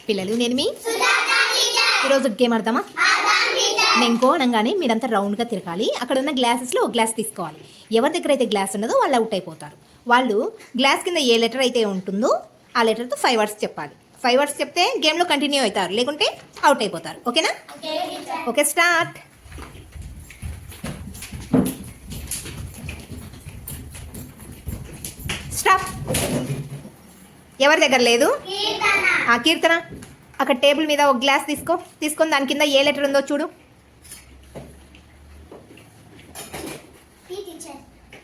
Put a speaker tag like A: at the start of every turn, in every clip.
A: పిల్లలు నేను మీ ఈరోజు గేమ్ ఆడతామా? నేను కోనంగానే మీరంతా రౌండ్గా తిరగాలి. అక్కడ ఉన్న గ్లాసెస్లో ఒక గ్లాస్ తీసుకోవాలి. ఎవరి దగ్గర అయితే గ్లాస్ ఉన్నదో వాళ్ళు అవుట్ అయిపోతారు. వాళ్ళు గ్లాస్ కింద ఏ లెటర్ అయితే ఉంటుందో ఆ లెటర్తో 5 వర్డ్స్ చెప్పాలి. 5 వర్డ్స్ చెప్తే గేమ్లో కంటిన్యూ అవుతారు, లేకుంటే అవుట్ అయిపోతారు. ఓకేనా? Okay, start. స్టాప్. ఎవరి దగ్గర లేదు? కీర్తన, అక్కడ టేబుల్ మీద ఒక గ్లాస్ తీసుకొని దాని కింద ఏ లెటర్ ఉందో చూడు.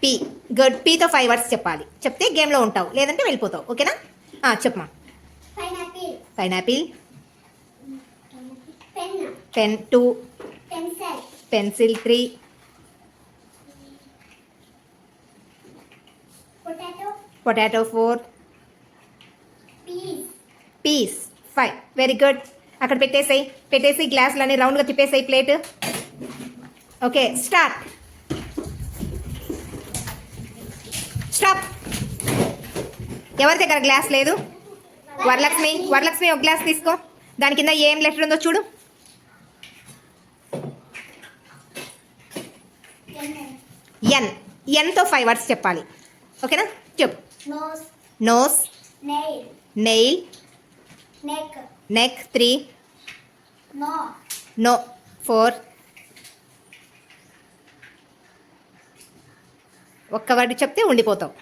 A: పి. గుడ్. పీతో 5 వర్డ్స్ చెప్పాలి. చెప్తే గేమ్లో ఉంటావు, లేదంటే వెళ్ళిపోతావు. ఓకేనా? చెప్పమా. Pineapple. Pen 2. Pencil 3. Potato 4. Peace 5. Very good. అక్కడ పెట్టేసి గ్లాసులన్నీ రౌండ్గా తిప్పేసాయి ప్లేట్. Okay, start. స్టాప్. ఎవరి దగ్గర గ్లాస్ లేదు? వరలక్ష్మి ఒక గ్లాస్ తీసుకో. దాని కింద ఏం లెటర్ ఉందో చూడు. ఎన్తో 5 వర్డ్స్ చెప్పాలి. ఓకేనా? చెప్పు. నోస్. నెయిల్. నెక్ 3. నో 4. ఒక్క వర్డ్ చెప్తే ఉండిపోతావు.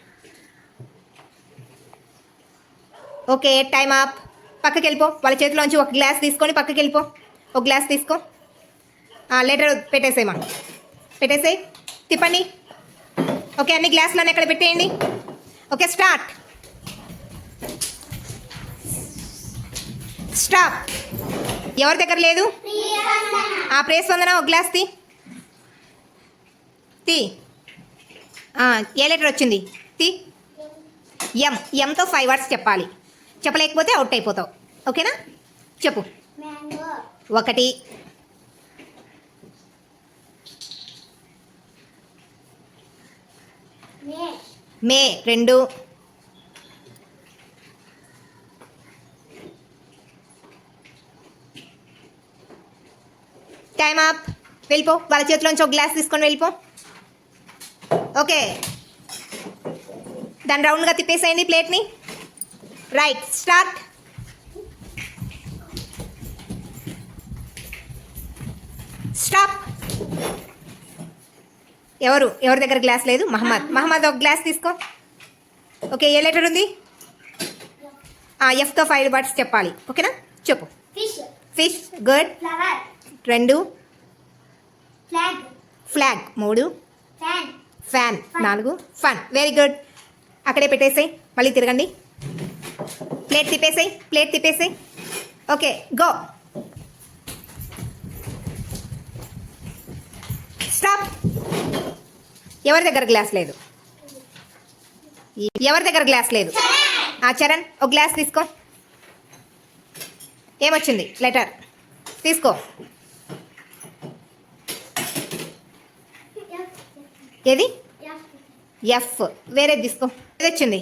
A: Okay, time up. పక్కకి వెళ్ళిపో. వాళ్ళ చేతిలోంచి ఒక గ్లాస్ తీసుకొని పక్కకి వెళ్ళిపో. ఒక గ్లాస్ తీసుకో. లెటర్ పెట్టేసేయమా. పెట్టేసేయి. తిప్పండి. ఓకే, అన్ని గ్లాసులన్నీ ఎక్కడ పెట్టేయండి. Okay, start. స్టాప్. ఎవరి దగ్గర లేదు? ప్రేస్ వందన ఒక గ్లాస్ తీ. ఏ లెటర్ వచ్చింది? ఎంతో 5 వర్డ్స్ చెప్పాలి. చెప్పలేకపోతే అవుట్ అయిపోతావు. ఓకేనా? చెప్పు. 1. మే 2. Time up. వెళ్ళిపో. వాళ్ళ చేతిలోంచి ఒక గ్లాస్ తీసుకొని వెళ్ళిపో. ఓకే, దాన్ని రౌండ్గా తిప్పేసేయండి ప్లేట్ని. Right, start. స్టాప్. ఎవరి దగ్గర గ్లాస్ లేదు? మహమ్మద్ ఒక గ్లాస్ తీసుకో. ఓకే, ఏ లెటర్ ఉంది? ఎఫ్తో 5 వర్డ్స్ చెప్పాలి. ఓకేనా? చెప్పు. Fish. Good. 2. Flag 3. Fan 4. Fun. Very good. అక్కడే పెట్టేసేయి. మళ్ళీ తిరగండి. ప్లేట్ తిప్పేసేయి. Okay, go. స్టాప్. ఎవరి దగ్గర గ్లాస్ లేదు? చరణ్ ఒక గ్లాస్ తీసుకో. ఏమొచ్చింది? లెటర్ తీసుకో. ఏది? ఎఫ్. వేరేది తీసుకో. ఏది వచ్చింది?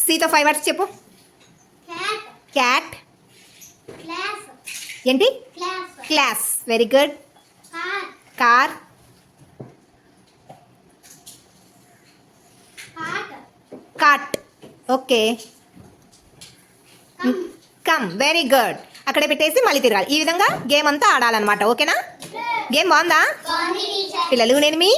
A: సితో 5 వర్డ్స్ చెప్పు. క్యాట్. ఏంటి? Class. Very good. Car. Cot. Okay, come. Very good. అక్కడే పెట్టేసి మళ్ళీ తిరగాలి. ఈ విధంగా గేమ్ అంతా ఆడాలన్నమాట. ఓకేనా? గేమ్ బాగుందా? పిల్లలు నేను మీ